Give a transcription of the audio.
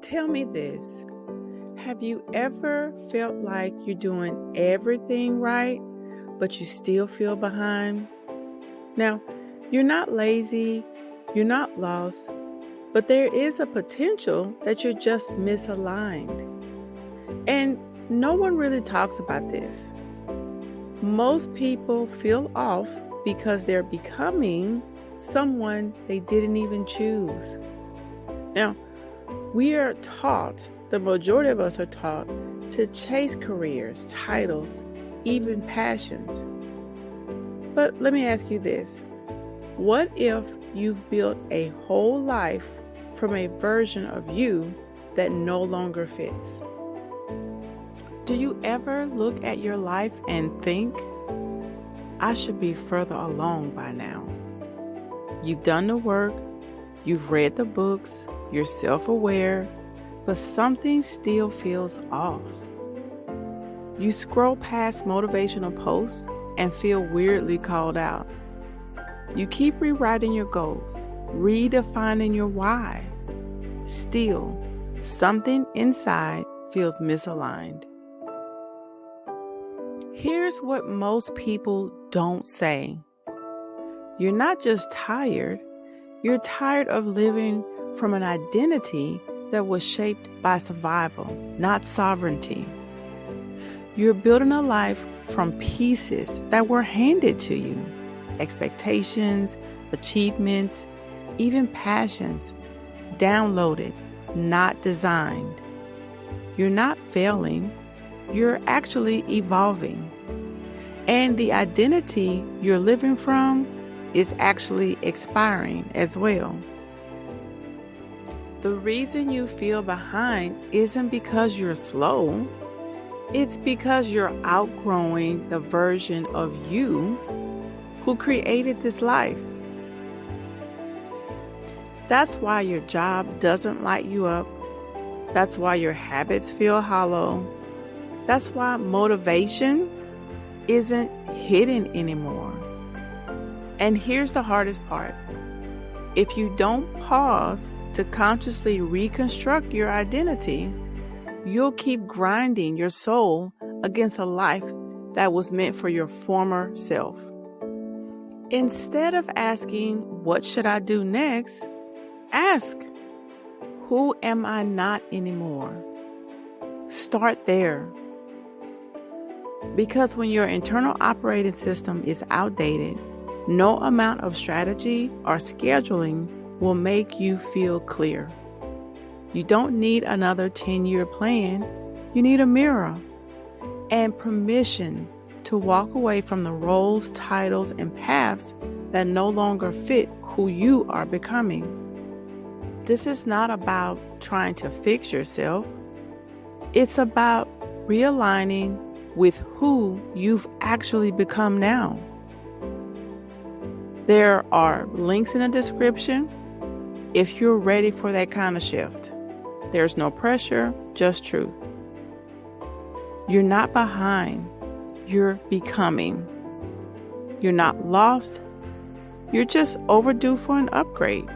Tell me this. Have you ever felt like you're doing everything right, but you still feel behind? Now, you're not lazy, you're not lost, but there is a potential that you're just misaligned. And no one really talks about this. Most people feel off because they're becoming someone they didn't even choose. Now, we are taught, the majority of us are taught, to chase careers, titles, even passions. But let me ask you this. What if you've built a whole life from a version of you that no longer fits? Do you ever look at your life and think, I should be further along by now? You've done the work, you've read the books, you're self-aware, but something still feels off. You scroll past motivational posts and feel weirdly called out. You keep rewriting your goals, redefining your why. Still, something inside feels misaligned. Here's what most people don't say. You're not just tired, you're tired of living from an identity that was shaped by survival, not sovereignty. You're building a life from pieces that were handed to you. Expectations, achievements, even passions, downloaded, not designed. You're not failing, you're actually evolving. And the identity you're living from is actually expiring as well. The reason you feel behind isn't because you're slow. It's because you're outgrowing the version of you who created this life. That's why your job doesn't light you up. That's why your habits feel hollow. That's why motivation isn't hidden anymore. And here's the hardest part. If you don't pause to consciously reconstruct your identity, you'll keep grinding your soul against a life that was meant for your former self. Instead of asking, what should I do next? Ask, who am I not anymore? Start there. Because when your internal operating system is outdated, no amount of strategy or scheduling will make you feel clear. You don't need another 10-year plan. You need a mirror and permission to walk away from the roles, titles, and paths that no longer fit who you are becoming. This is not about trying to fix yourself. It's about realigning with who you've actually become now. There are links in the description if you're ready for that kind of shift. There's no pressure, just truth. You're not behind, you're becoming. You're not lost, you're just overdue for an upgrade.